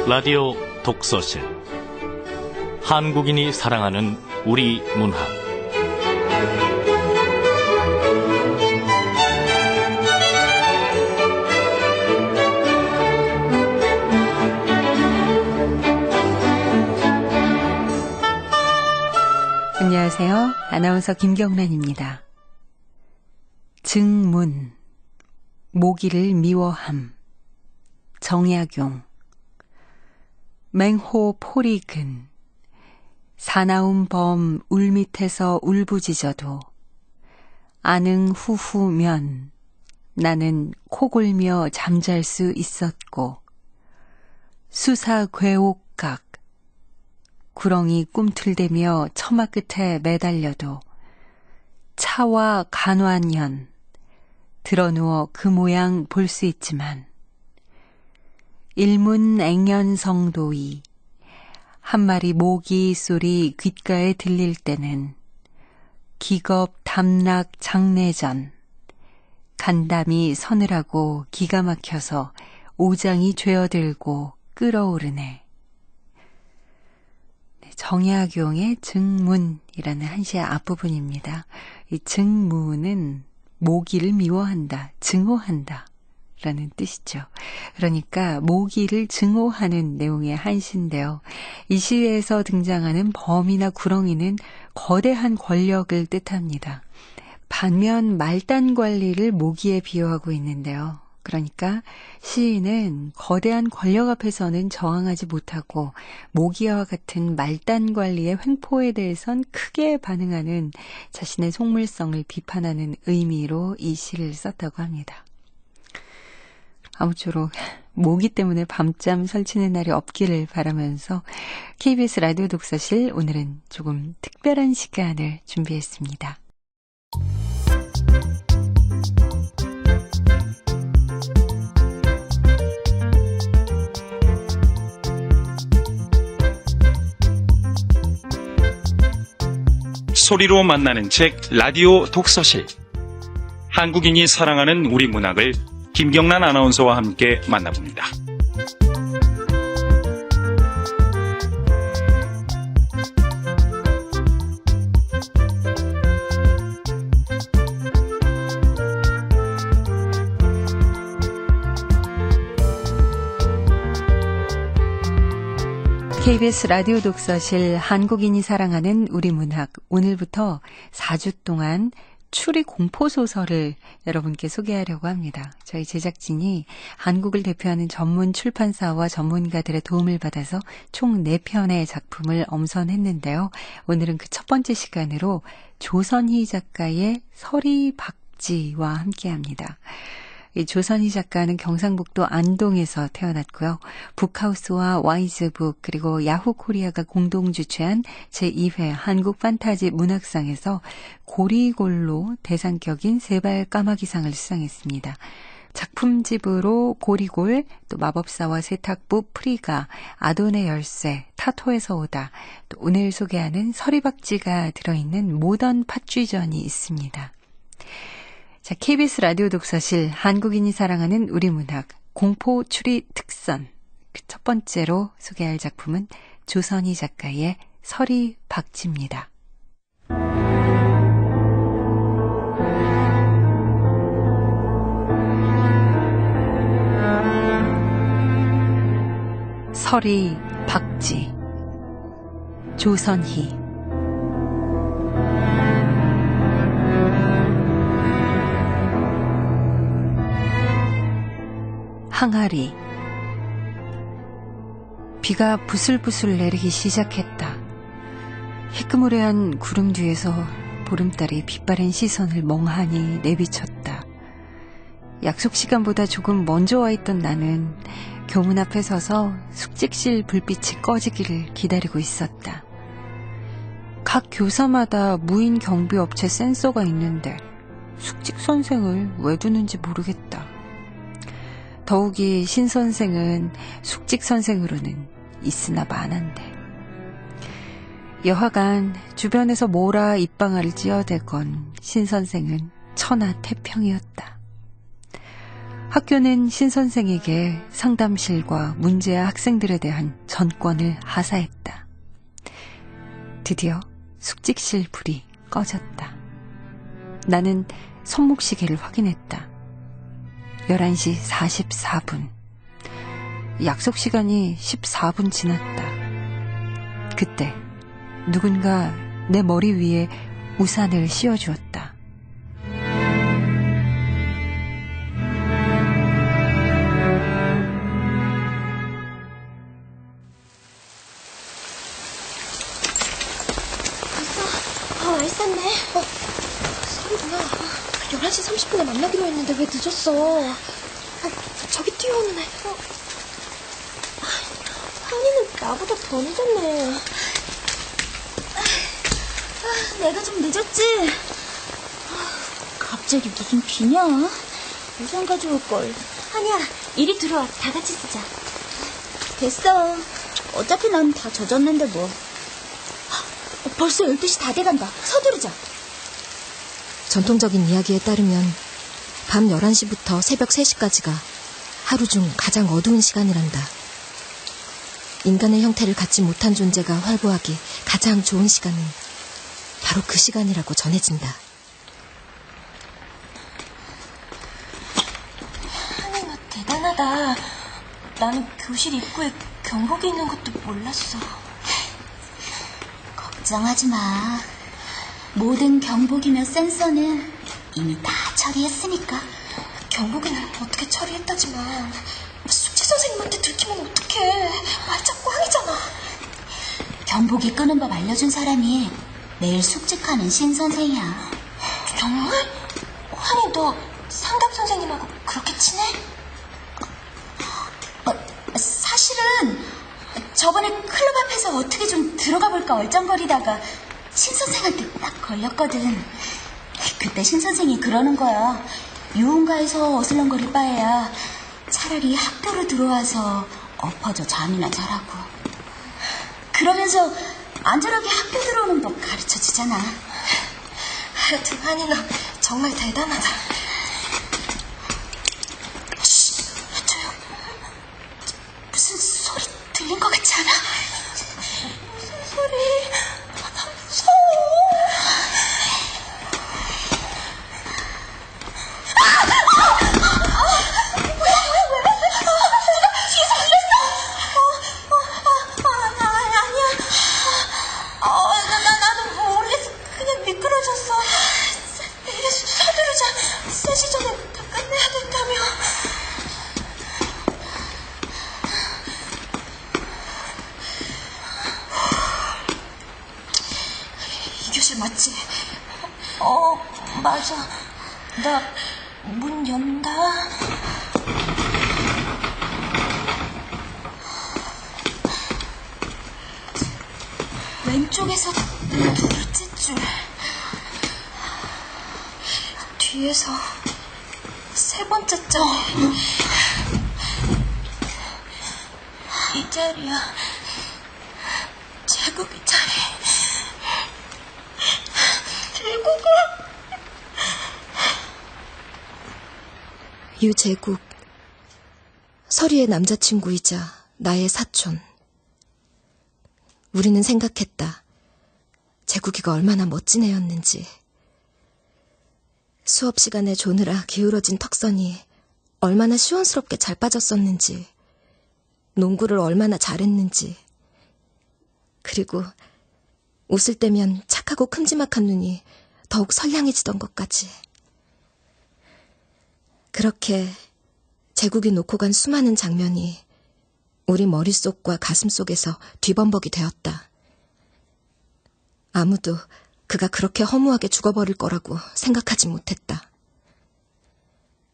라디오 독서실 한국인이 사랑하는 우리 문학 안녕하세요. 아나운서 김경란입니다. 증문, 모기를 미워함, 정약용. 맹호 포리근, 사나운 범 울밑에서 울부짖어도 아능 후후면 나는 코골며 잠잘 수 있었고 수사 괴옥각 구렁이 꿈틀대며 처마 끝에 매달려도 차와 간환연 드러누워 그 모양 볼 수 있지만 일문앵연성도이 한 마리 모기 소리 귓가에 들릴 때는 기겁 담락 장내전 간담이 서늘하고 기가 막혀서 오장이 죄어들고 끓어오르네. 정약용의 증문이라는 한시의 앞부분입니다. 이 증문은 모기를 미워한다, 증오한다 라는 뜻이죠. 그러니까 모기를 증오하는 내용의 한시인데요. 이 시에서 등장하는 범이나 구렁이는 거대한 권력을 뜻합니다. 반면 말단 관리를 모기에 비유하고 있는데요. 그러니까 시인은 거대한 권력 앞에서는 저항하지 못하고 모기와 같은 말단 관리의 횡포에 대해선 크게 반응하는 자신의 속물성을 비판하는 의미로 이 시를 썼다고 합니다. 아무쪼록 모기 때문에 밤잠 설치는 날이 없기를 바라면서 KBS 라디오 독서실 오늘은 조금 특별한 시간을 준비했습니다. 소리로 만나는 책 라디오 독서실. 한국인이 사랑하는 우리 문학을 김경란 아나운서와 함께 만나봅니다. KBS 라디오 독서실 한국인이 사랑하는 우리 문학, 오늘부터 4주 동안 추리 공포소설을 여러분께 소개하려고 합니다. 저희 제작진이 한국을 대표하는 전문 출판사와 전문가들의 도움을 받아서 총 4편의 작품을 엄선했는데요. 오늘은 그 첫 번째 시간으로 조선희 작가의 서리박지와 함께합니다. 이 조선희 작가는 경상북도 안동에서 태어났고요. 북하우스와 와이즈북 그리고 야후코리아가 공동 주최한 제2회 한국 판타지 문학상에서 고리골로 대상격인 세발 까마귀상을 수상했습니다. 작품집으로 고리골, 또 마법사와 세탁부 프리가, 아돈의 열쇠, 타토에서 오다, 또 오늘 소개하는 서리박지가 들어있는 모던 팥쥐전이 있습니다. 자, KBS 라디오 독서실 한국인이 사랑하는 우리 문학 공포 추리 특선 그 첫 번째로 소개할 작품은 조선희 작가의 서리박지입니다. 서리박지 조선희. 항아리. 비가 부슬부슬 내리기 시작했다. 희끄무레한 구름 뒤에서 보름달이 빛바랜 시선을 멍하니 내비쳤다. 약속 시간보다 조금 먼저 와 있던 나는 교문 앞에 서서 숙직실 불빛이 꺼지기를 기다리고 있었다. 각 교사마다 무인 경비업체 센서가 있는데 숙직 선생을 왜 두는지 모르겠다. 더욱이 신 선생은 숙직 선생으로는 있으나 마나인데. 여하간 주변에서 뭐라 입방아를 찌어대건 신 선생은 천하태평이었다. 학교는 신 선생에게 상담실과 문제아 학생들에 대한 전권을 하사했다. 드디어 숙직실 불이 꺼졌다. 나는 손목시계를 확인했다. 11시 44분. 약속 시간이 14분 지났다. 그때 누군가 내 머리 위에 우산을 씌워주었다. 와 있었네. 서리구나. 11시 30분에 만나기로 했는데 왜 늦었어? 저기 뛰어오는 애. 한이는 나보다 더 늦었네. 내가 좀 늦었지? 갑자기 무슨 비냐? 우산 가져올걸. 한이야, 이리 들어와. 다 같이 쓰자. 됐어. 어차피 난 다 젖었는데 뭐. 벌써 12시 다 돼간다. 서두르자. 전통적인 이야기에 따르면 밤 11시부터 새벽 3시까지가 하루 중 가장 어두운 시간이란다. 인간의 형태를 갖지 못한 존재가 활보하기 가장 좋은 시간은 바로 그 시간이라고 전해진다. 한이 너 대단하다. 나는 교실 입구에 경복이 있는 것도 몰랐어. 걱정하지 마. 모든 경복이며 센서는 이미 다 처리했으니까. 경복이는 어떻게 처리했다지만 숙제 선생님한테 들키면 어떡해. 말짱 꽝이잖아. 경복이 끄는 법 알려준 사람이 매일 숙직하는 신 선생이야. 정말? 환희 너 상담 선생님하고 그렇게 친해? 사실은 저번에 클럽 앞에서 어떻게 좀 들어가 볼까 얼쩡거리다가 신 선생한테 딱 걸렸거든. 그때 신 선생이 그러는 거야. 유흥가에서 어슬렁거릴 바에야 차라리 학교로 들어와서 엎어져 잠이나 자라고. 그러면서 안전하게 학교 들어오는 법 가르쳐주잖아. 하여튼 환희 너 정말 대단하다. 조용. 무슨 소리 들린 것 같지 않아? 무슨 소리? 나 무서워. 나도 모르겠어. 그냥 미끄러졌어. 이제 서두르자. 3시 전에 다 끝내야 된다며. 이 교실 맞지? 맞아. 나 문 연다. 왼쪽에서 둘째 줄. 뒤에서 세 번째 점. 이 자리야. 제국이 자리. 제국아. 유제국, 서리의 남자친구이자 나의 사촌. 우리는 생각했다. 제국이가 얼마나 멋진 애였는지. 수업 시간에 조느라 기울어진 턱선이 얼마나 시원스럽게 잘 빠졌었는지, 농구를 얼마나 잘했는지, 그리고 웃을 때면 착하고 큼지막한 눈이 더욱 선량해지던 것까지. 그렇게 제국이 놓고 간 수많은 장면이 우리 머릿속과 가슴속에서 뒤범벅이 되었다. 아무도 그가 그렇게 허무하게 죽어버릴 거라고 생각하지 못했다.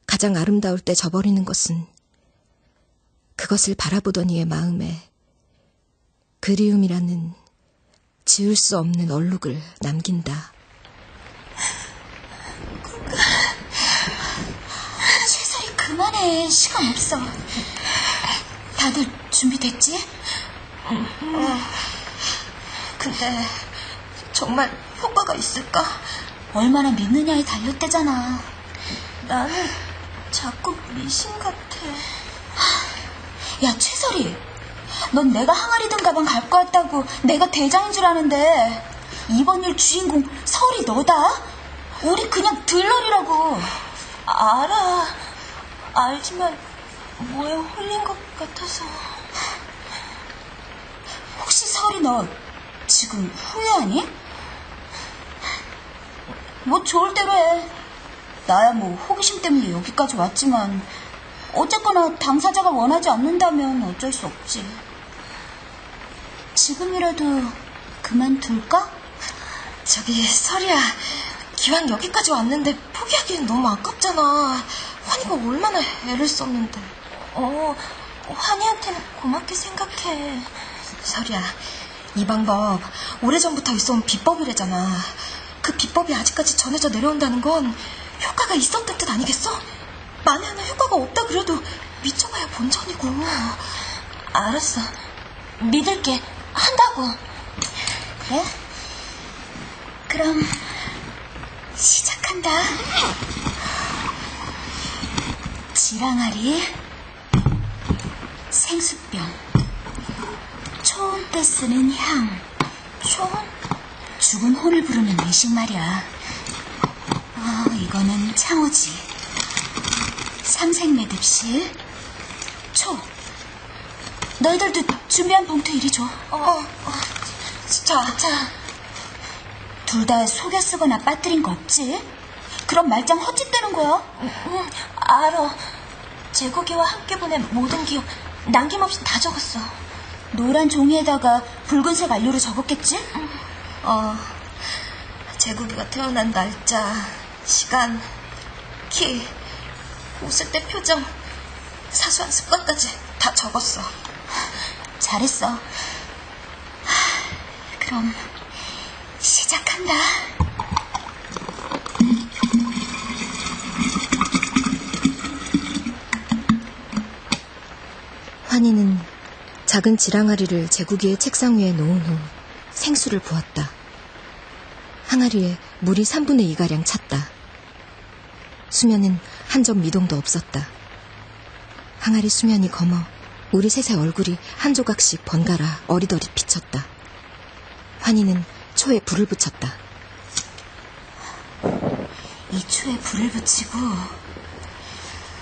가장 아름다울 때 저버리는 것은 그것을 바라보던 이의 마음에 그리움이라는 지울 수 없는 얼룩을 남긴다. 최설이 그만해. 시간 없어. 다들 준비됐지? 근데 정말 효과가 있을까? 얼마나 믿느냐에 달렸대잖아. 나는 자꾸 미신 같아. 야, 최설이. 넌 내가 항아리 든 가방 갖고 왔다고 내가 대장인 줄 아는데 이번 일 주인공 설이 너다? 우리 그냥 들러리라고. 알아. 알지만 뭐에 홀린 것 같아서. 혹시 설이 너 지금 후회하니? 뭐 좋을 대로 해. 나야 뭐 호기심 때문에 여기까지 왔지만 어쨌거나 당사자가 원하지 않는다면 어쩔 수 없지. 지금이라도 그만둘까? 저기 설이야, 기왕 여기까지 왔는데 포기하기엔 너무 아깝잖아. 환희가 얼마나 애를 썼는데. 환희한테는 고맙게 생각해. 설이야, 이 방법 오래전부터 있어온 비법이래잖아. 그 비법이 아직까지 전해져 내려온다는 건 효과가 있었던 뜻 아니겠어? 만에 하나 효과가 없다 그래도 미쳐봐야 본전이고. 알았어. 믿을게. 한다고. 그래? 그럼 시작한다. 지랑아리, 생수병, 초혼 때 쓰는 향. 초혼? 죽은 혼을 부르는 의식 말이야. 이거는 창호지. 삼색매듭실, 초. 너희들도 준비한 봉투 이리 줘. 자. 둘 다 속여 쓰거나 빠뜨린 거 없지? 그럼 말짱 헛짓대는 거야. 알아. 제국이와 함께 보낸 모든 기억 남김없이 다 적었어. 노란 종이에다가 붉은색 알료로 적었겠지? 제국이가 태어난 날짜, 시간, 키, 웃을 때 표정, 사소한 습관까지 다 적었어. 잘했어. 그럼 시작한다. 환희는 작은 지랑아리를 제국이의 책상 위에 놓은 후 생수를 부었다. 항아리에 물이 3분의 2가량 찼다. 수면은 한 점 미동도 없었다. 항아리 수면이 검어 우리 셋의 얼굴이 한 조각씩 번갈아 어리더리 비쳤다. 환희는 초에 불을 붙였다. 이 초에 불을 붙이고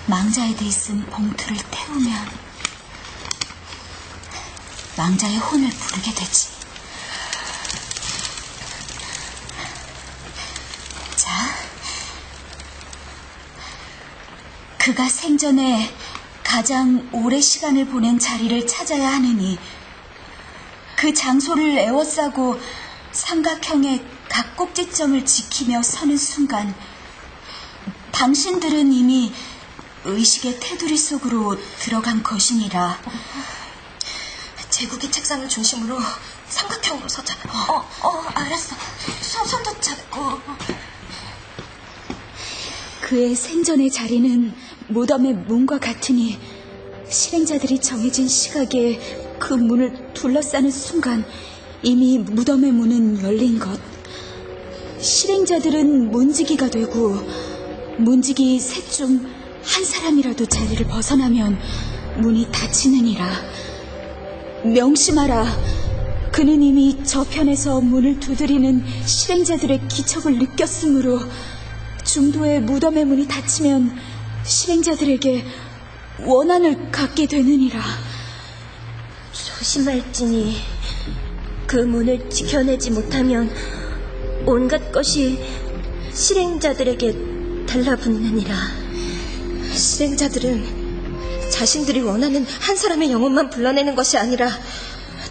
망자에 돼 있은 봉투를 태우면 망자의 혼을 부르게 되지. 자, 그가 생전에 가장 오래 시간을 보낸 자리를 찾아야 하느니 그 장소를 에워싸고 삼각형의 각 꼭지점을 지키며 서는 순간 당신들은 이미 의식의 테두리 속으로 들어간 것이니라. 제국이 책상을 중심으로 삼각형으로 서자. 알았어. 손도 잡고. 그의 생전의 자리는 무덤의 문과 같으니 실행자들이 정해진 시각에 그 문을 둘러싸는 순간 이미 무덤의 문은 열린 것. 실행자들은 문지기가 되고 문지기 셋 중 한 사람이라도 자리를 벗어나면 문이 닫히느니라. 명심하라. 그는 이미 저편에서 문을 두드리는 실행자들의 기척을 느꼈으므로 중도의 무덤의 문이 닫히면 실행자들에게 원한을 갖게 되느니라. 조심할지니 그 문을 지켜내지 못하면 온갖 것이 실행자들에게 달라붙느니라. 실행자들은 자신들이 원하는 한 사람의 영혼만 불러내는 것이 아니라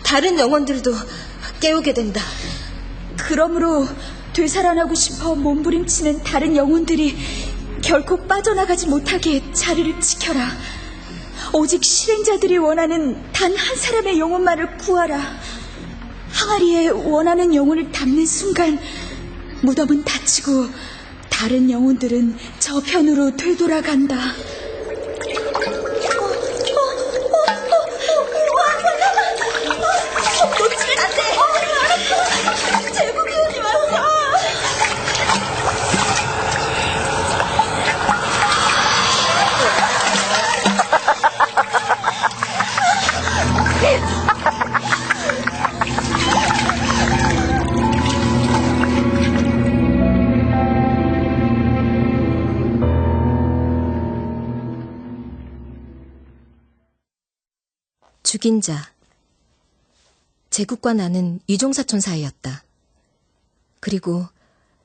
다른 영혼들도 깨우게 된다. 그러므로 되살아나고 싶어 몸부림치는 다른 영혼들이 결코 빠져나가지 못하게 자리를 지켜라. 오직 실행자들이 원하는 단 한 사람의 영혼만을 구하라. 항아리에 원하는 영혼을 담는 순간 무덤은 닫히고 다른 영혼들은 저편으로 되돌아간다. 놓치면 안 돼. 제국이 오지 왔어. 죽인 자. 제국과 나는 이종사촌 사이였다. 그리고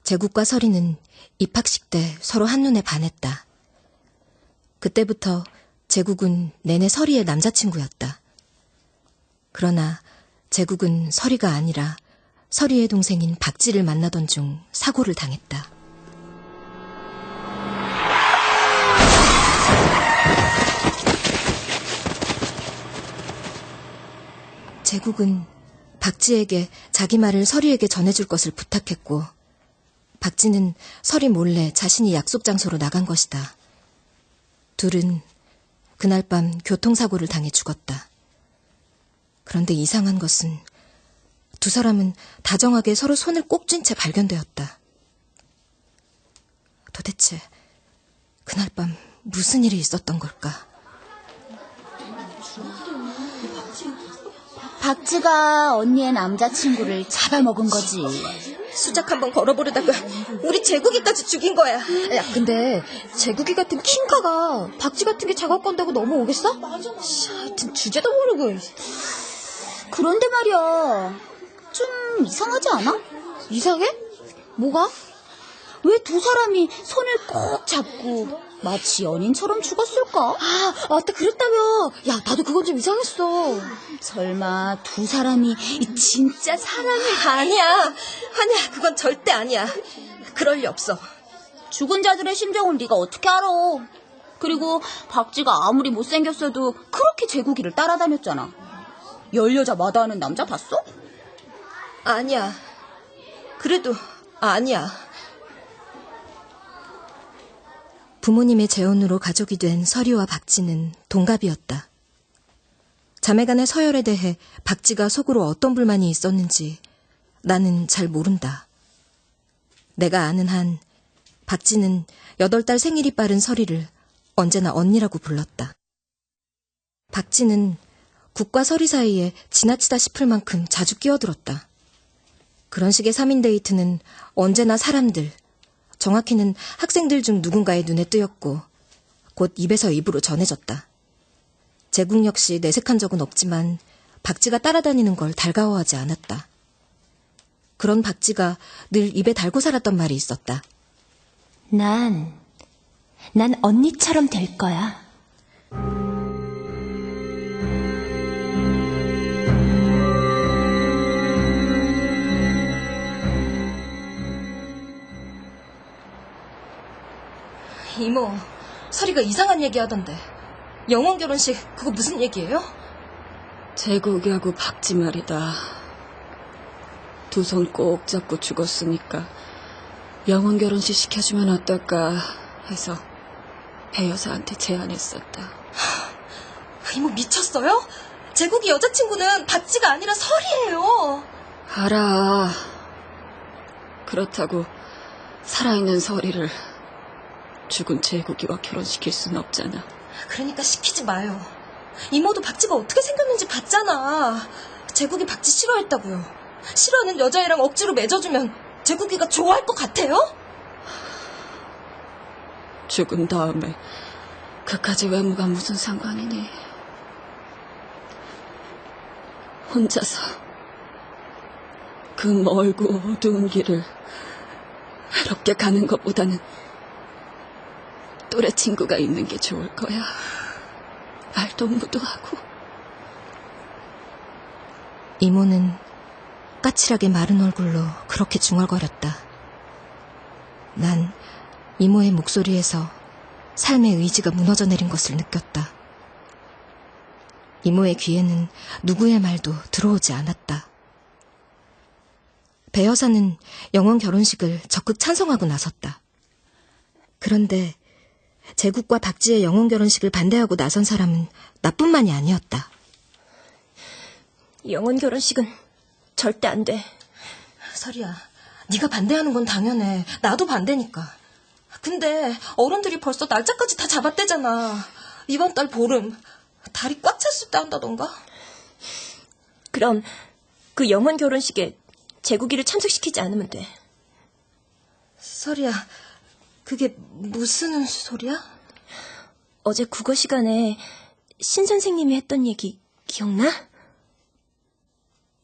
제국과 서리는 입학식 때 서로 한눈에 반했다. 그때부터 제국은 내내 서리의 남자친구였다. 그러나 제국은 서리가 아니라 서리의 동생인 박지를 만나던 중 사고를 당했다. 제국은 박지에게 자기 말을 서리에게 전해줄 것을 부탁했고, 박지는 서리 몰래 자신이 약속 장소로 나간 것이다. 둘은 그날 밤 교통사고를 당해 죽었다. 그런데 이상한 것은 두 사람은 다정하게 서로 손을 꼭 쥔 채 발견되었다. 도대체 그날 밤 무슨 일이 있었던 걸까? 박지가 언니의 남자친구를 잡아먹은 거지. 수작 한번 걸어보려다가 우리 제국이까지 죽인 거야. 야, 근데 제국이 같은 킹카가 박쥐 같은 게 작업 건다고 넘어오겠어? 맞아. 하여튼 주제도 모르고. 그런데 말이야, 좀 이상하지 않아? 이상해? 뭐가? 왜 두 사람이 손을 꼭 잡고 마치 연인처럼 죽었을까? 아, 맞다, 그랬다며. 야, 나도 그건 좀 이상했어. 설마 두 사람이 진짜 사랑을... 아니야, 그건 절대 아니야. 그럴 리 없어. 죽은 자들의 심정을 네가 어떻게 알아? 그리고 박지가 아무리 못생겼어도 그렇게 제국이를 따라다녔잖아. 열 여자 마다하는 남자 봤어? 아니야. 그래도 아니야. 부모님의 재혼으로 가족이 된 서리와 박지는 동갑이었다. 자매간의 서열에 대해 박지가 속으로 어떤 불만이 있었는지 나는 잘 모른다. 내가 아는 한 박지는 8달 생일이 빠른 서리를 언제나 언니라고 불렀다. 박지는 국과 서리 사이에 지나치다 싶을 만큼 자주 끼어들었다. 그런 식의 3인 데이트는 언제나 사람들, 정확히는 학생들 중 누군가의 눈에 띄었고 곧 입에서 입으로 전해졌다. 제국 역시 내색한 적은 없지만 박지가 따라다니는 걸 달가워하지 않았다. 그런 박지가 늘 입에 달고 살았던 말이 있었다. 난 언니처럼 될 거야. 이모, 서리가 이상한 얘기 하던데. 영혼 결혼식 그거 무슨 얘기예요? 제국이하고 박지 말이다. 두 손 꼭 잡고 죽었으니까 영혼 결혼식 시켜주면 어떨까 해서 배 여사한테 제안했었다. 이모 미쳤어요? 제국이 여자친구는 박지가 아니라 서리예요. 알아. 그렇다고 살아있는 서리를 죽은 제국이와 결혼시킬 순 없잖아. 그러니까 시키지 마요. 이모도 박지가 어떻게 생겼는지 봤잖아. 제국이 박지 싫어했다고요. 싫어하는 여자애랑 억지로 맺어주면 제국이가 좋아할 것 같아요? 죽은 다음에 그까지 외모가 무슨 상관이니. 혼자서 그 멀고 어두운 길을 외롭게 가는 것보다는 또래 친구가 있는 게 좋을 거야. 말동무도 하고. 이모는 까칠하게 마른 얼굴로 그렇게 중얼거렸다. 난 이모의 목소리에서 삶의 의지가 무너져 내린 것을 느꼈다. 이모의 귀에는 누구의 말도 들어오지 않았다. 배 여사는 영혼 결혼식을 적극 찬성하고 나섰다. 그런데 제국과 박지의 영혼 결혼식을 반대하고 나선 사람은 나뿐만이 아니었다. 영혼 결혼식은 절대 안 돼. 서리야, 네가 반대하는 건 당연해. 나도 반대니까. 근데 어른들이 벌써 날짜까지 다 잡았대잖아. 이번 달 보름. 다리 꽉 찼을 때 한다던가. 그럼 그 영혼 결혼식에 제국이를 참석시키지 않으면 돼. 서리야, 그게 무슨 소리야? 어제 국어 시간에 신 선생님이 했던 얘기 기억나?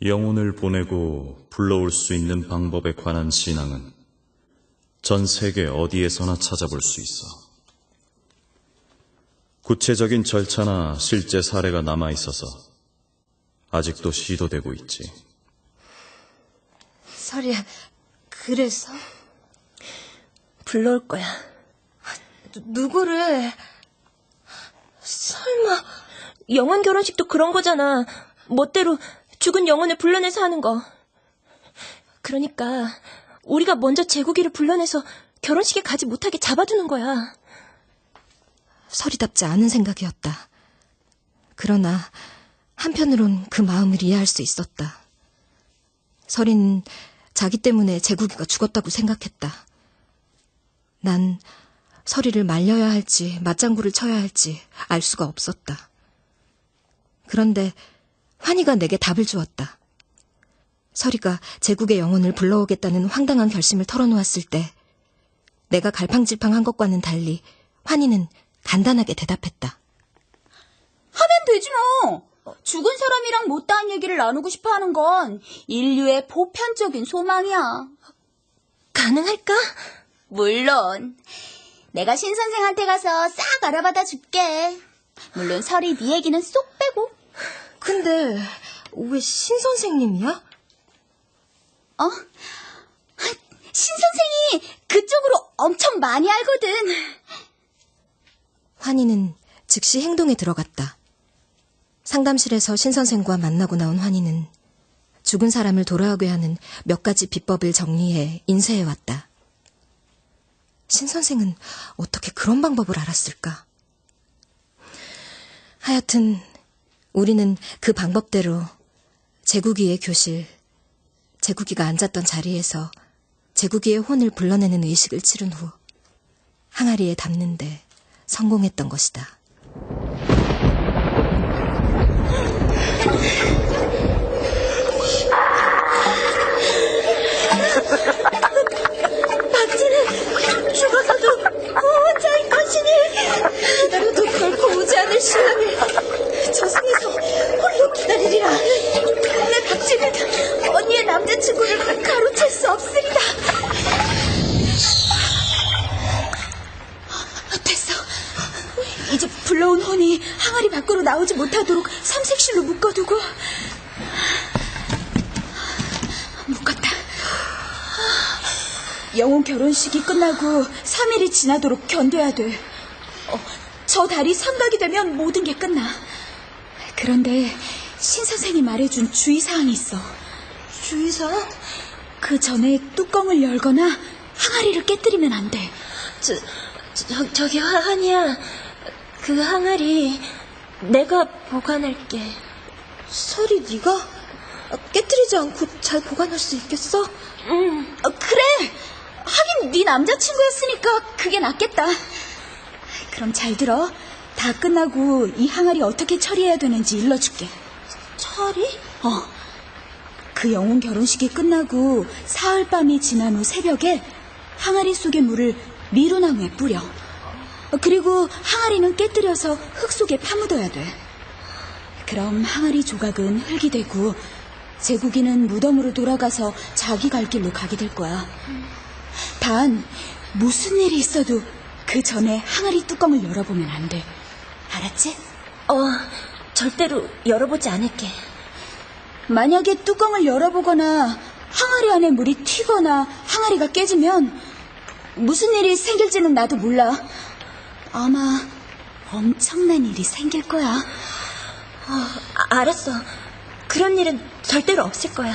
영혼을 보내고 불러올 수 있는 방법에 관한 신앙은 전 세계 어디에서나 찾아볼 수 있어. 구체적인 절차나 실제 사례가 남아있어서 아직도 시도되고 있지. 설이야, 그래서? 불러올 거야. 누구를? 설마 영혼 결혼식도 그런 거잖아. 멋대로 죽은 영혼을 불러내서 하는 거. 그러니까 우리가 먼저 제국이를 불러내서 결혼식에 가지 못하게 잡아두는 거야. 설이답지 않은 생각이었다. 그러나 한편으론 그 마음을 이해할 수 있었다. 설이는 자기 때문에 제국이가 죽었다고 생각했다. 난 설이를 말려야 할지 맞장구를 쳐야 할지 알 수가 없었다. 그런데 환희가 내게 답을 주었다. 설이가 제국의 영혼을 불러오겠다는 황당한 결심을 털어놓았을 때 내가 갈팡질팡한 것과는 달리 환희는 간단하게 대답했다. 하면 되지 뭐. 죽은 사람이랑 못다한 얘기를 나누고 싶어 하는 건 인류의 보편적인 소망이야. 가능할까? 물론. 내가 신 선생한테 가서 싹 알아받아 줄게. 물론 설이 네 얘기는 쏙 빼고. 근데 왜 신 선생님이야? 신 선생이 그쪽으로 엄청 많이 알거든. 환희는 즉시 행동에 들어갔다. 상담실에서 신 선생과 만나고 나온 환희는 죽은 사람을 돌아오게 하는 몇 가지 비법을 정리해 인쇄해왔다. 신 선생은 어떻게 그런 방법을 알았을까? 하여튼 우리는 그 방법대로 제국이의 교실, 제국이가 앉았던 자리에서 제국이의 혼을 불러내는 의식을 치른 후 항아리에 담는 데 성공했던 것이다. 박쥐는 죽어서도 혼자인 것이니 기다려도 결코 오지 않을 신랑을 저승에서 홀로 기다리리라. 내 박쥐는 언니의 남자친구를 가로챌 수 없으리다. 됐어. 이제 불러온 혼이 항아리 밖으로 나오지 못하도록 삼색실로 묶어두고. 묶었다. 영혼 결혼식이 끝나고 3일이 지나도록 견뎌야 돼. 저 달이 삼각이 되면 모든 게 끝나. 그런데 신 선생이 말해준 주의사항이 있어. 주의사항? 그 전에 뚜껑을 열거나 항아리를 깨뜨리면 안 돼. 저기 환희야. 그 항아리 내가 보관할게. 설이 네가 깨뜨리지 않고 잘 보관할 수 있겠어? 응. 그래. 하긴 네 남자친구였으니까 그게 낫겠다. 그럼 잘 들어. 다 끝나고 이 항아리 어떻게 처리해야 되는지 일러줄게. 처리? 그 영혼 결혼식이 끝나고 사흘밤이 지난 후 새벽에 항아리 속의 물을 미루나무에 뿌려. 그리고 항아리는 깨뜨려서 흙 속에 파묻어야 돼. 그럼 항아리 조각은 흙이 되고 제국이는 무덤으로 돌아가서 자기 갈 길로 가게 될 거야. 단 무슨 일이 있어도 그 전에 항아리 뚜껑을 열어보면 안 돼. 알았지? 절대로 열어보지 않을게. 만약에 뚜껑을 열어보거나 항아리 안에 물이 튀거나 항아리가 깨지면 무슨 일이 생길지는 나도 몰라. 아마 엄청난 일이 생길 거야. 알았어. 그런 일은 절대로 없을 거야.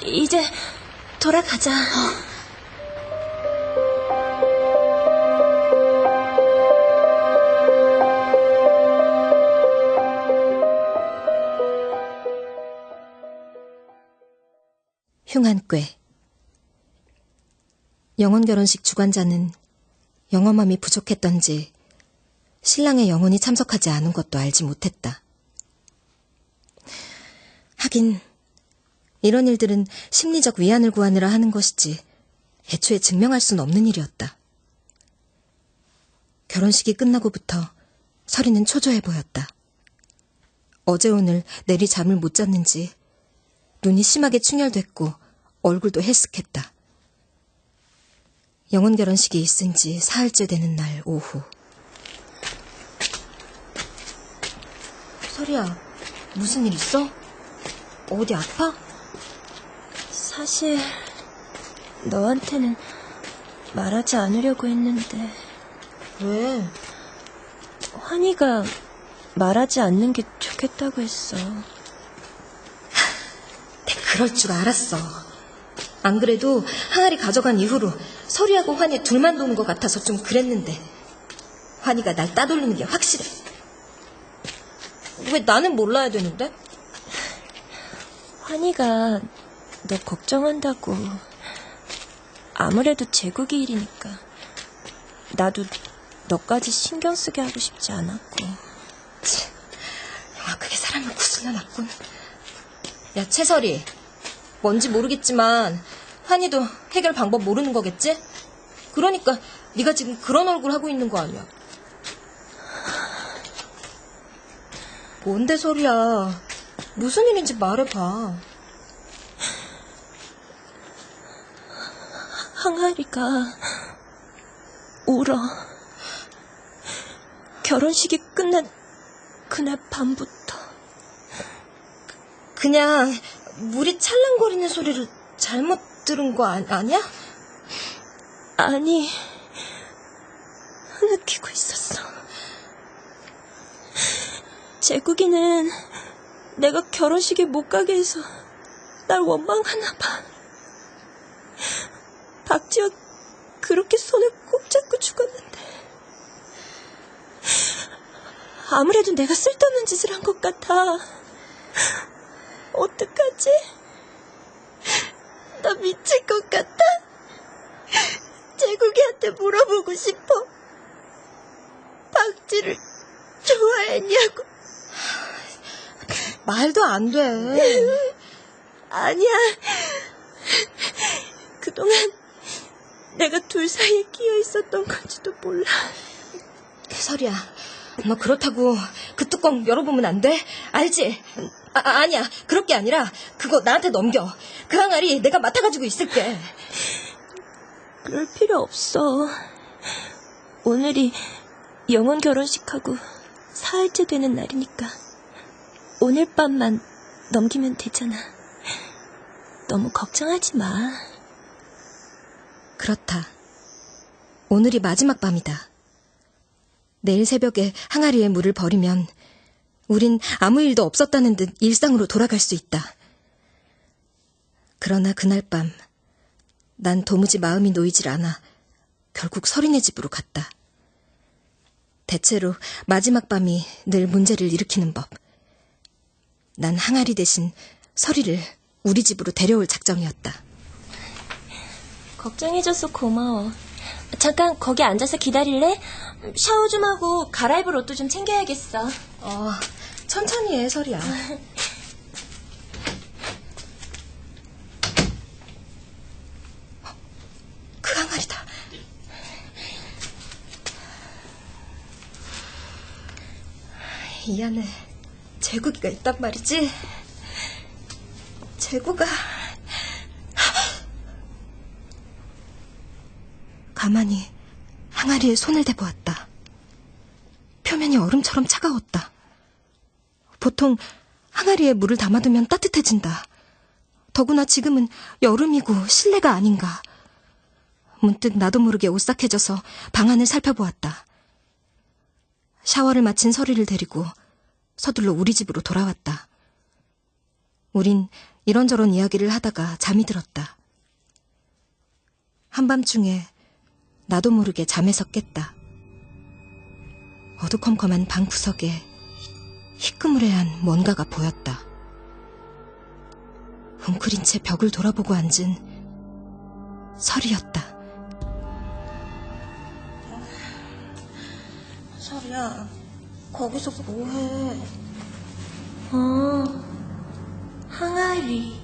이제 돌아가자. 흉한꾀. 영혼 결혼식 주관자는 영험함이 부족했던지 신랑의 영혼이 참석하지 않은 것도 알지 못했다. 하긴 이런 일들은 심리적 위안을 구하느라 하는 것이지 애초에 증명할 수는 없는 일이었다. 결혼식이 끝나고부터 설이는 초조해 보였다. 어제 오늘 내리 잠을 못 잤는지 눈이 심하게 충혈됐고 얼굴도 헬쓱했다. 영혼 결혼식이 있은 지 사흘째 되는 날 오후. 설이야, 무슨 일 있어? 어디 아파? 사실 너한테는 말하지 않으려고 했는데 왜? 환희가 말하지 않는 게 좋겠다고 했어. 그럴 줄 알았어. 안 그래도 항아리 가져간 이후로 설이하고 환희 둘만 노는 것 같아서 좀 그랬는데 환희가 날 따돌리는 게 확실해. 왜 나는 몰라야 되는데? 환희가 너 걱정한다고. 아무래도 제국이 일이니까 나도 너까지 신경 쓰게 하고 싶지 않았고. 그게 사람을 구슬려 놨군. 야, 채설이. 뭔지 모르겠지만 환희도 해결 방법 모르는 거겠지? 그러니까 네가 지금 그런 얼굴 하고 있는 거 아니야. 뭔데 설이야. 무슨 일인지 말해봐. 항아리가 울어. 결혼식이 끝난 그날 밤부터. 그냥 물이 찰랑거리는 소리를 잘못 들은 거 아니야? 아니, 느끼고 있었어. 제국이는 내가 결혼식에 못 가게 해서 날 원망하나 봐. 박지호 그렇게 손을 꼭 잡고 죽었는데 아무래도 내가 쓸데없는 짓을 한 것 같아. 어떡하지? 나 미칠 것 같아. 제국이한테 물어보고 싶어. 박지를 좋아했냐고. 말도 안 돼. 아니야. 그동안 내가 둘 사이에 끼어 있었던 건지도 몰라. 설이야, 너 그렇다고 그 뚜껑 열어보면 안 돼? 알지? 아니야. 그럴 게 아니라 그거 나한테 넘겨. 그 항아리 내가 맡아가지고 있을게. 그럴 필요 없어. 오늘이 영혼 결혼식하고 사흘째 되는 날이니까 오늘 밤만 넘기면 되잖아. 너무 걱정하지 마. 그렇다. 오늘이 마지막 밤이다. 내일 새벽에 항아리에 물을 버리면 우린 아무 일도 없었다는 듯 일상으로 돌아갈 수 있다. 그러나 그날 밤 난 도무지 마음이 놓이질 않아 결국 설이네 집으로 갔다. 대체로 마지막 밤이 늘 문제를 일으키는 법. 난 항아리 대신 설이를 우리 집으로 데려올 작정이었다. 걱정해줘서 고마워. 잠깐 거기 앉아서 기다릴래? 샤워 좀 하고 갈아입을 옷도 좀 챙겨야겠어. 천천히 해, 설이야. 그 항아리다. 이 안에 제국이가 있단 말이지? 제국아. 가만히 항아리에 손을 대보았다. 표면이 얼음처럼 차가웠다. 보통 항아리에 물을 담아두면 따뜻해진다. 더구나 지금은 여름이고 실내가 아닌가. 문득 나도 모르게 오싹해져서 방 안을 살펴보았다. 샤워를 마친 설이를 데리고 서둘러 우리 집으로 돌아왔다. 우린 이런저런 이야기를 하다가 잠이 들었다. 한밤중에 나도 모르게 잠에서 깼다. 어두컴컴한 방구석에 희끄무레한 뭔가가 보였다. 웅크린 채 벽을 돌아보고 앉은 설이었다. 설이야, 거기서 뭐해? 항아리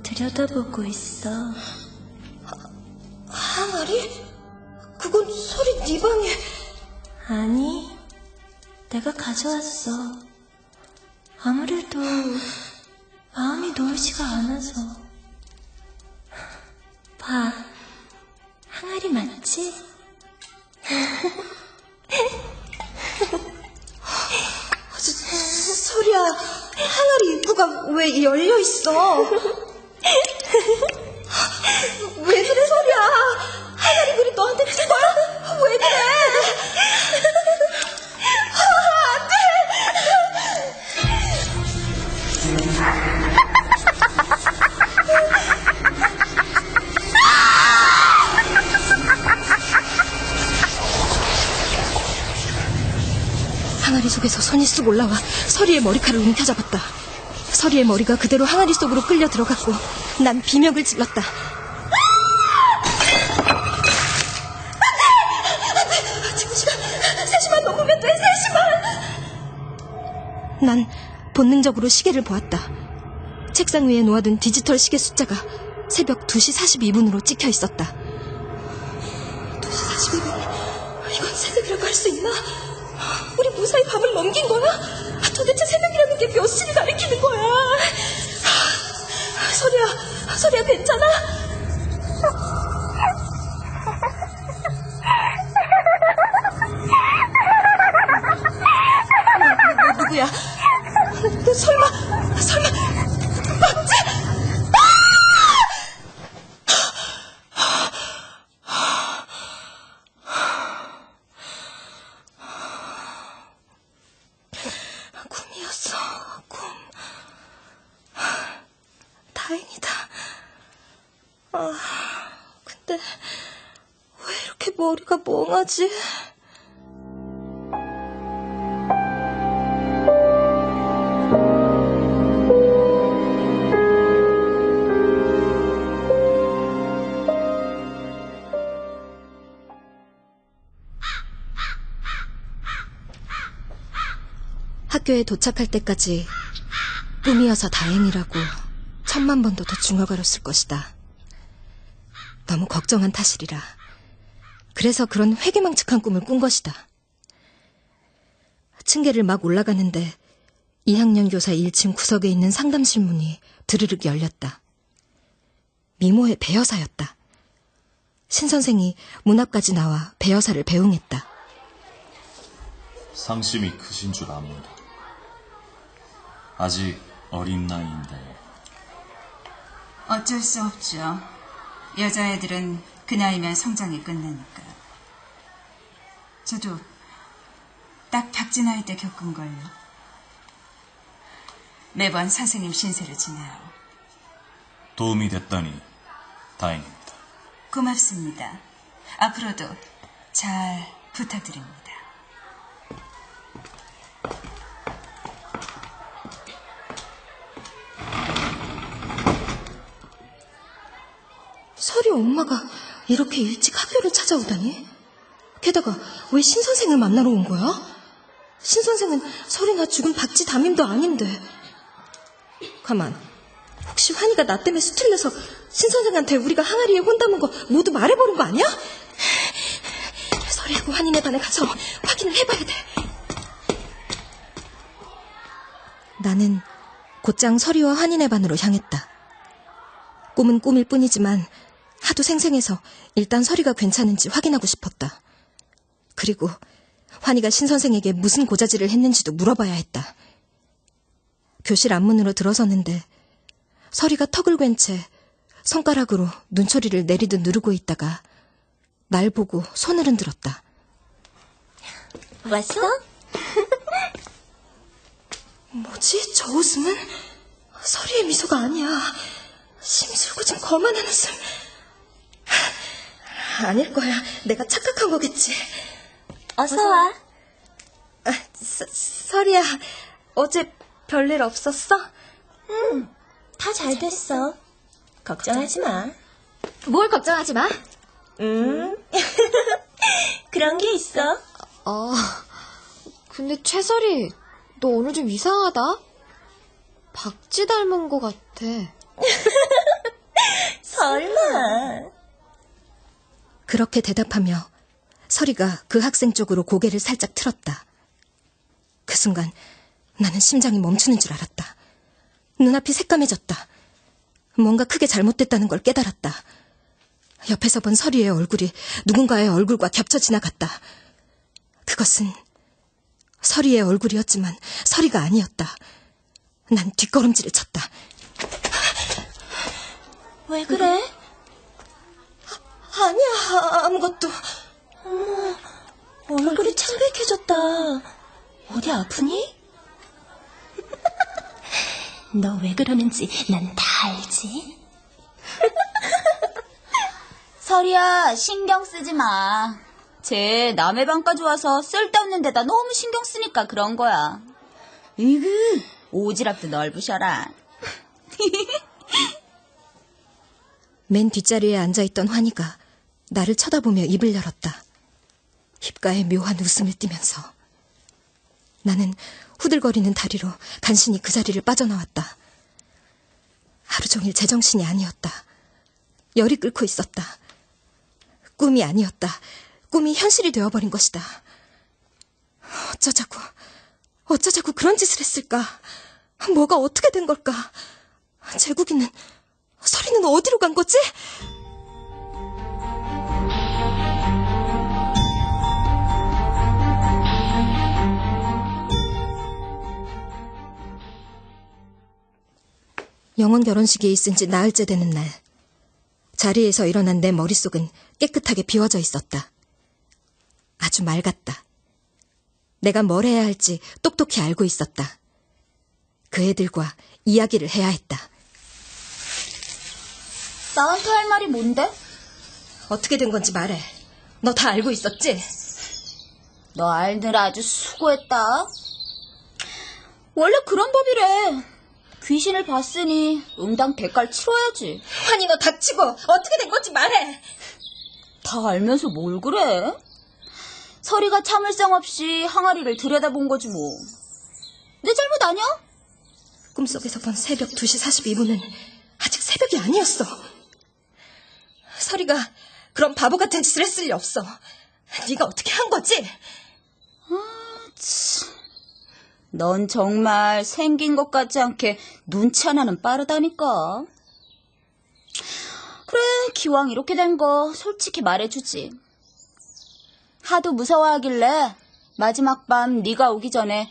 들여다보고 있어. 항아리? 그건 설이 네 방에... 아니, 내가 가져왔어. 아무래도 마음이 놓이지가 않아서. 봐, 항아리 맞지? 설이야, 항아리 입구가 왜 열려 있어? 왜 그래, 설이야? 항아리 물이 너한테 튄 거야? 왜 그래? 안 돼! 항아리 속에서 손이 쑥 올라와 설이의 머리칼을 움켜잡았다. 설이의 머리가 그대로 항아리 속으로 끌려 들어갔고 난 비명을 질렀다. 안돼! 지금 시간 3시만 넘으면 돼. 3시만! 난 본능적으로 시계를 보았다. 책상 위에 놓아둔 디지털 시계 숫자가 새벽 2시 42분으로 찍혀 있었다. 2시 42분? 이건 새벽이라고 할 수 있나? 우리 무사히 밤을 넘긴 거야? 도대체 새벽이라는 게 몇 시를 가리키는 거야? 설이야 괜찮아? 누구야? 너 설마 맞지? 꿈이었어, 꿈. 다행이다. 근데 왜 이렇게 머리가 멍하지? 학교에 도착할 때까지 꿈이어서 다행이라고 1000만 번도 더 중얼거렸을 것이다. 너무 걱정한 탓이리라. 그래서 그런 회기망측한 꿈을 꾼 것이다. 층계를 막 올라가는데 2학년 교사 1층 구석에 있는 상담실 문이 드르륵 열렸다. 미모의 배여사였다. 신 선생이 문 앞까지 나와 배여사를 배웅했다. 상심이 크신 줄 압니다. 아직 어린 나이인데. 어쩔 수 없죠. 여자애들은 그 나이면 성장이 끝나니까. 저도 딱 박쥐 나이 때 겪은걸요. 매번 선생님 신세를 지내요. 도움이 됐다니 다행입니다. 고맙습니다. 앞으로도 잘 부탁드립니다. 설이 엄마가 이렇게 일찍 학교를 찾아오다니? 게다가 왜 신선생을 만나러 온 거야? 신선생은 설이나 죽은 박쥐 담임도 아닌데. 가만, 혹시 환희가 나 때문에 수틀려서 신선생한테 우리가 항아리에 혼 담은 거 모두 말해버린 거 아니야? 설이하고 환희네 반에 가서 확인을 해봐야 돼. 나는 곧장 설이와 환희네 반으로 향했다. 꿈은 꿈일 뿐이지만 하도 생생해서 일단 설이가 괜찮은지 확인하고 싶었다. 그리고 환희가 신선생에게 무슨 고자질을 했는지도 물어봐야 했다. 교실 앞문으로 들어섰는데 설이가 턱을 괸 채 손가락으로 눈초리를 내리듯 누르고 있다가 날 보고 손을 흔들었다. 왔어? 뭐지? 저 웃음은 설이의 미소가 아니야. 심술궂은 거만한 웃음. 아닐 거야. 내가 착각한 거겠지. 어서 와. 설이야, 어제 별일 없었어? 응, 다 잘 됐어. 걱정하지 마. 뭘 걱정하지 마? 그런 게 있어. 근데 채설이, 너 오늘 좀 이상하다? 박쥐 닮은 것 같아. 설마. 그렇게 대답하며 설이가 그 학생 쪽으로 고개를 살짝 틀었다. 그 순간 나는 심장이 멈추는 줄 알았다. 눈앞이 새까매졌다. 뭔가 크게 잘못됐다는 걸 깨달았다. 옆에서 본 서리의 얼굴이 누군가의 얼굴과 겹쳐 지나갔다. 그것은 서리의 얼굴이었지만 서리가 아니었다. 난 뒷걸음질을 쳤다. 왜 그래? 아니야, 아무것도. 어머, 얼굴이 창백해졌다. 어디 아프니? 너 왜 그러는지 난 다 알지? 설이야, 신경 쓰지 마. 쟤 남의 방까지 와서 쓸데없는 데다 너무 신경 쓰니까 그런 거야. 으그, 오지랖도 넓으셔라. 맨 뒷자리에 앉아있던 환희가 나를 쳐다보며 입을 열었다. 입가에 묘한 웃음을 띠면서. 나는 후들거리는 다리로 간신히 그 자리를 빠져나왔다. 하루 종일 제정신이 아니었다. 열이 끓고 있었다. 꿈이 아니었다. 꿈이 현실이 되어버린 것이다. 어쩌자고 그런 짓을 했을까? 뭐가 어떻게 된 걸까? 제국이는, 서리는 어디로 간 거지? 영혼 결혼식이 있은 지 나흘째 되는 날, 자리에서 일어난 내 머릿속은 깨끗하게 비워져 있었다. 아주 맑았다. 내가 뭘 해야 할지 똑똑히 알고 있었다. 그 애들과 이야기를 해야 했다. 나한테 할 말이 뭔데? 어떻게 된 건지 말해. 너 다 알고 있었지? 너 알느라 아주 수고했다. 원래 그런 법이래. 귀신을 봤으니 응당 대가를 치러야지. 환희, 너 닥치고 어떻게 된 건지 말해. 다 알면서 뭘 그래? 서리가 참을성 없이 항아리를 들여다본 거지 뭐. 내 잘못 아니야? 꿈속에서 본 새벽 2시 42분은 아직 새벽이 아니었어. 서리가 그런 바보 같은 짓을 했을 리 없어. 네가 어떻게 한 거지? 넌 정말 생긴 것 같지 않게 눈치 하나는 빠르다니까. 그래, 기왕 이렇게 된 거 솔직히 말해주지. 하도 무서워하길래 마지막 밤 네가 오기 전에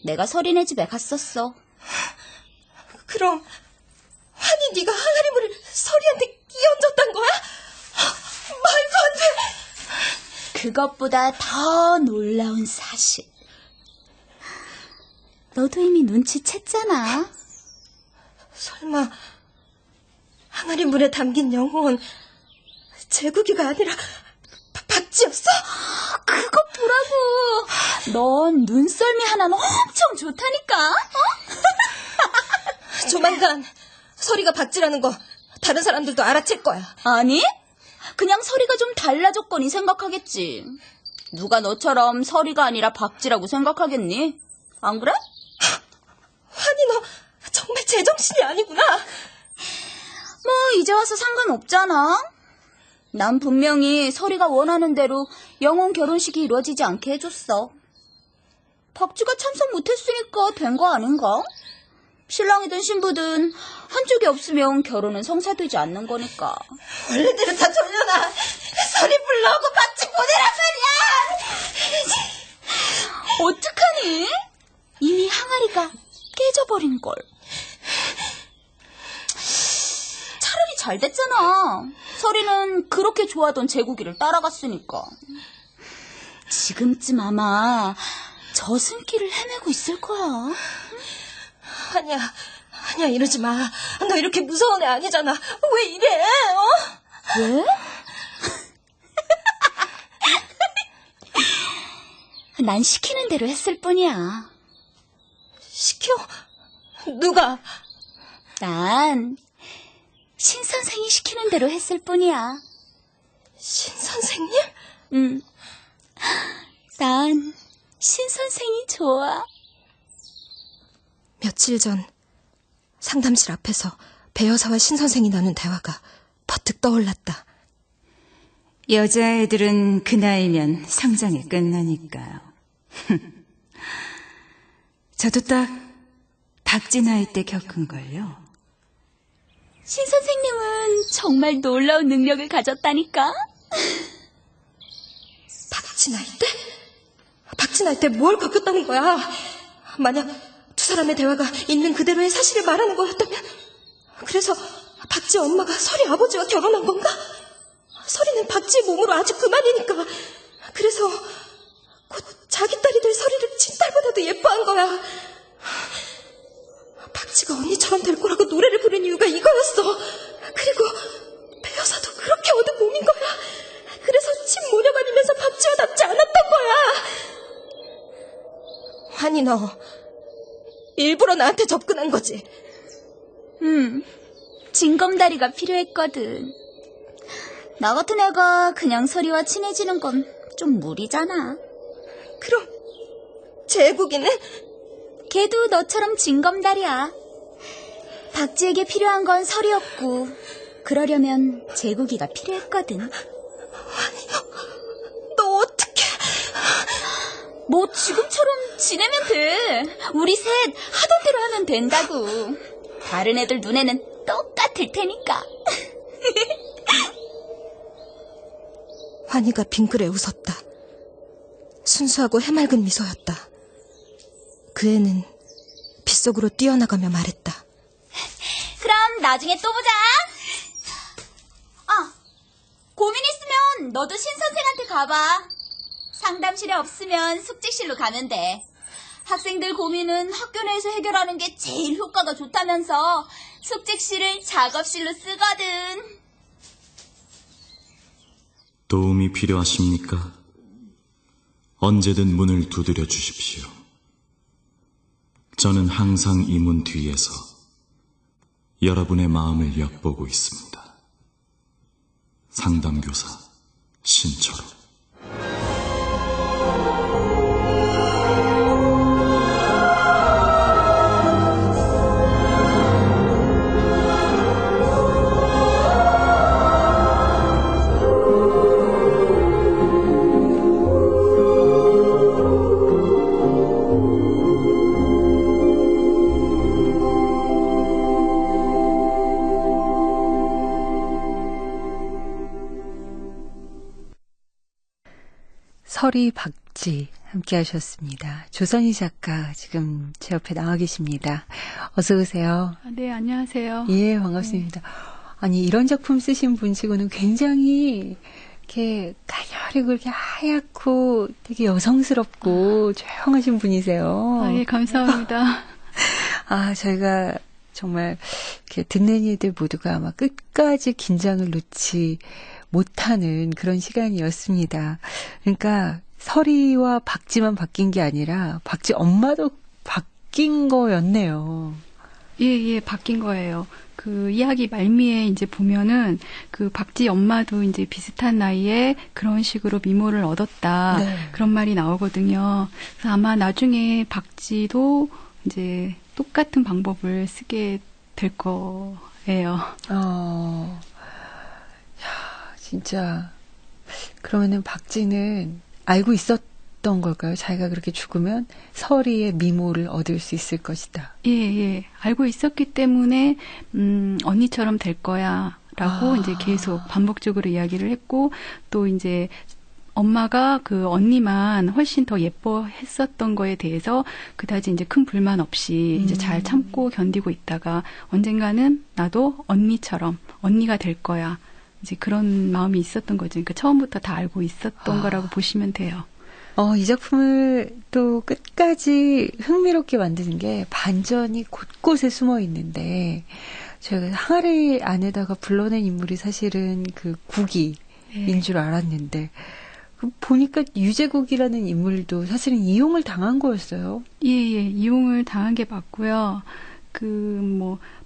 내가 서리네 집에 갔었어. 그럼 환희, 네가 항아리물을 서리한테 끼얹었단 거야? 말도 안 돼. 그것보다 더 놀라운 사실. 너도 이미 눈치챘잖아. 설마 항아리물에 담긴 영혼 제국이가 아니라 박쥐였어? 그것 보라고. 넌 눈썰미 하나는 엄청 좋다니까. 조만간 서리가 박쥐라는 거 다른 사람들도 알아챌 거야. 아니, 그냥 서리가 좀 달라졌거니 생각하겠지. 누가 너처럼 서리가 아니라 박쥐라고 생각하겠니? 안 그래? 환희, 너 정말 제정신이 아니구나. 뭐 이제 와서 상관없잖아. 난 분명히 서리가 원하는 대로 영혼 결혼식이 이루어지지 않게 해줬어. 박쥐가 참석 못했으니까 된 거 아닌가? 신랑이든 신부든 한쪽이 없으면 결혼은 성사되지 않는 거니까. 원래대로 다 돌려놔. 서리 불러오고 박쥐 보내란 말이야. 어떡하니? 이미 항아리가 깨져버린걸. 차라리 잘 됐잖아. 서리는 그렇게 좋아하던 제국이를 따라갔으니까. 지금쯤 아마 저승길을 헤매고 있을 거야. 아니야, 이러지 마. 너 이렇게 무서운 애 아니잖아. 왜 이래? 왜? 난 시키는 대로 했을 뿐이야. 시켜? 누가? 난 신 선생이 시키는 대로 했을 뿐이야. 신 선생님? 응. 난 신 선생이 좋아. 며칠 전 상담실 앞에서 배 여사와 신 선생이 나눈 대화가 버뜩 떠올랐다. 여자애들은 그 나이면 성장이 끝나니까요. 저도 딱 박쥐 나이 때 겪은걸요. 신 선생님은 정말 놀라운 능력을 가졌다니까. 박쥐 나이 때? 박쥐 나이 때 뭘 겪었다는 거야? 만약 두 사람의 대화가 있는 그대로의 사실을 말하는 거였다면, 그래서 박쥐 엄마가 설이 아버지와 결혼한 건가? 설이는 박쥐의 몸으로 아주 그만이니까. 그래서 곧 자기 딸이 될 설이를 친딸보다도 예뻐한 거야. 박쥐가 언니처럼 될 거라고 노래를 부른 이유가 이거였어. 그리고 배여사도 그렇게 얻은 몸인 거야. 그래서 침 모녀감이면서 박쥐와 닮지 않았던 거야. 환희, 너 일부러 나한테 접근한 거지? 징검다리가 필요했거든. 나 같은 애가 그냥 설이와 친해지는 건 좀 무리잖아. 그럼 제국이는? 걔도 너처럼 징검다리야. 박쥐에게 필요한 건 설이었고, 그러려면 제국이가 필요했거든. 아니, 너 어떻게... 뭐 지금처럼 지내면 돼. 우리 셋 하던 대로 하면 된다고. 다른 애들 눈에는 똑같을 테니까. 환희가 빙그레 웃었다. 순수하고 해맑은 미소였다. 그 애는 빗속으로 뛰어나가며 말했다. 그럼 나중에 또 보자. 고민 있으면 너도 신 선생한테 가봐. 상담실에 없으면 숙직실로 가면 돼. 학생들 고민은 학교 내에서 해결하는 게 제일 효과가 좋다면서 숙직실을 작업실로 쓰거든. 도움이 필요하십니까? 언제든 문을 두드려 주십시오. 저는 항상 이 문 뒤에서 여러분의 마음을 엿보고 있습니다. 상담교사 신철호. 설이, 박쥐 함께 하셨습니다. 조선희 작가 지금 제 옆에 나와 계십니다. 어서 오세요. 네, 안녕하세요. 예, 반갑습니다. 아니, 이런 작품 쓰신 분치고는 굉장히 이렇게 가녀리고 이렇게 하얗고 되게 여성스럽고 조용하신 분이세요. 예, 감사합니다. 저희가 정말 이렇게 듣는 이들 모두가 아마 끝까지 긴장을 놓지 못하는 그런 시간이었습니다. 그러니까 설이와 박쥐만 바뀐 게 아니라 박쥐 엄마도 바뀐 거였네요. 예, 바뀐 거예요. 그 이야기 말미에 이제 보면은 그 박쥐 엄마도 이제 비슷한 나이에 그런 식으로 미모를 얻었다. 네. 그런 말이 나오거든요. 그래서 아마 나중에 박쥐도 이제 똑같은 방법을 쓰게 될 거예요. 진짜 그러면은 박쥐는 알고 있었던 걸까요? 자기가 그렇게 죽으면 설이의 미모를 얻을 수 있을 것이다. 예. 알고 있었기 때문에 언니처럼 될 거야라고 이제 계속 반복적으로 이야기를 했고, 또 이제 엄마가 그 언니만 훨씬 더 예뻐했었던 거에 대해서 그다지 이제 큰 불만 없이 이제 잘 참고 견디고 있다가 언젠가는 나도 언니처럼 언니가 될 거야. 이제 그런 마음이 있었던 거죠. 그러니까 처음부터 다 알고 있었던 거라고 보시면 돼요. 이 작품을 또 끝까지 흥미롭게 만드는 게 반전이 곳곳에 숨어 있는데, 저희가 항아리 안에다가 불러낸 인물이 사실은 그 국이인 줄 알았는데, 보니까 유재국이라는 인물도 사실은 이용을 당한 거였어요. 예, 이용을 당한 게 맞고요.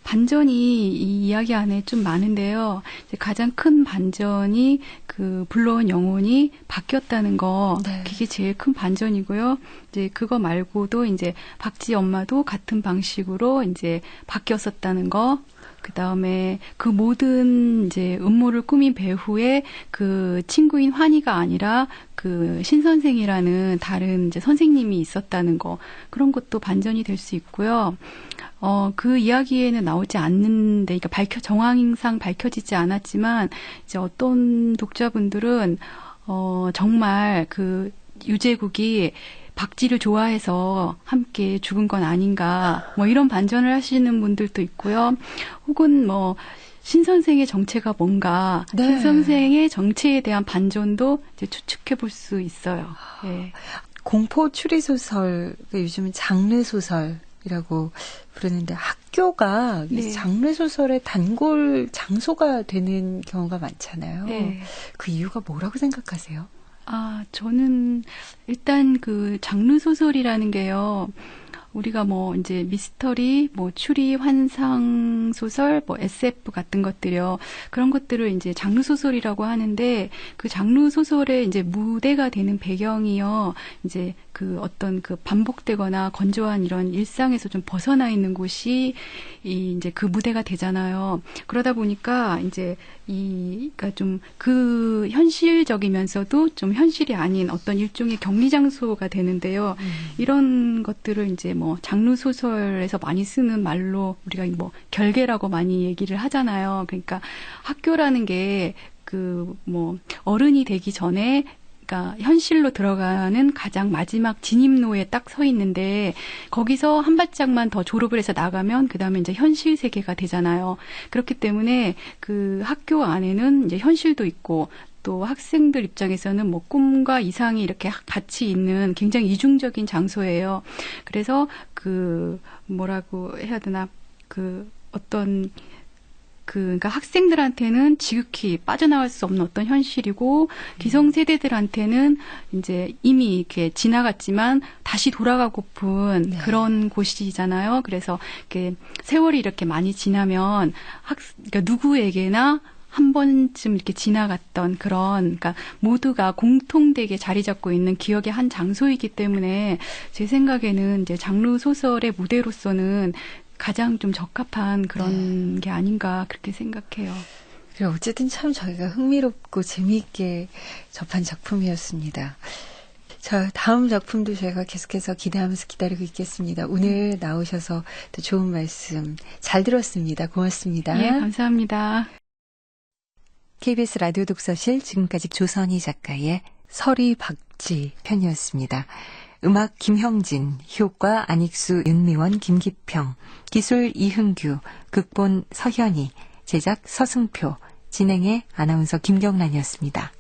반전이 이 이야기 안에 좀 많은데요. 이제 가장 큰 반전이 그 불러온 영혼이 바뀌었다는 거, 네. 그게 제일 큰 반전이고요. 이제 그거 말고도 이제 박쥐 엄마도 같은 방식으로 이제 바뀌었었다는 거, 그다음에 그 모든 이제 음모를 꾸민 배후에 그 친구인 환희가 아니라 그 신선생이라는 다른 이제 선생님이 있었다는 거, 그런 것도 반전이 될 수 있고요. 그 이야기에는 나오지 않는데, 그러니까 정황상 밝혀지지 않았지만, 이제 어떤 독자분들은, 정말 그 유재국이 박쥐를 좋아해서 함께 죽은 건 아닌가, 뭐 이런 반전을 하시는 분들도 있고요. 혹은 뭐, 신선생의 정체가 뭔가, 네. 신선생의 정체에 대한 반전도 이제 추측해 볼 수 있어요. 예. 공포 추리소설, 요즘은 장르소설이라고 부르는데 학교가 네. 장르소설의 단골 장소가 되는 경우가 많잖아요. 네. 그 이유가 뭐라고 생각하세요? 저는 일단 그 장르 소설이라는 게요. 우리가 뭐 이제 미스터리, 뭐 추리, 환상 소설, 뭐 SF 같은 것들이요. 그런 것들을 이제 장르 소설이라고 하는데, 그 장르 소설의 이제 무대가 되는 배경이요. 이제 그 어떤 그 반복되거나 건조한 이런 일상에서 좀 벗어나 있는 곳이 이제 그 무대가 되잖아요. 그러다 보니까 이제 그러니까 좀 그 현실적이면서도 좀 현실이 아닌 어떤 일종의 격리 장소가 되는데요. 이런 것들을 이제 뭐 장르 소설에서 많이 쓰는 말로 우리가 뭐 결계라고 많이 얘기를 하잖아요. 그러니까 학교라는 게 그 뭐 어른이 되기 전에, 그러니까 현실로 들어가는 가장 마지막 진입로에 딱 서 있는데, 거기서 한 발짝만 더 졸업을 해서 나가면 그 다음에 이제 현실 세계가 되잖아요. 그렇기 때문에 그 학교 안에는 이제 현실도 있고, 또 학생들 입장에서는 뭐 꿈과 이상이 이렇게 같이 있는 굉장히 이중적인 장소예요. 그래서 그 뭐라고 해야 되나, 그 어떤 그러니까 학생들한테는 지극히 빠져나갈 수 없는 어떤 현실이고, 기성세대들한테는 이제 이미 이렇게 지나갔지만 다시 돌아가고픈 네. 그런 곳이잖아요. 그래서 이렇게 세월이 이렇게 많이 지나면 그러니까 누구에게나 한 번쯤 이렇게 지나갔던 그런, 그러니까 모두가 공통되게 자리 잡고 있는 기억의 한 장소이기 때문에 제 생각에는 이제 장르 소설의 무대로서는 가장 좀 적합한 그런 게 아닌가 그렇게 생각해요. 그리고 어쨌든 참 저희가 흥미롭고 재미있게 접한 작품이었습니다. 자, 다음 작품도 저희가 계속해서 기대하면서 기다리고 있겠습니다. 오늘 나오셔서 또 좋은 말씀 잘 들었습니다. 고맙습니다. 예, 감사합니다. KBS 라디오 독서실, 지금까지 조선희 작가의 서리 박쥐 편이었습니다. 음악 김형진, 효과 안익수, 윤미원, 김기평, 기술 이흥규, 극본 서현희, 제작 서승표, 진행의 아나운서 김경란이었습니다.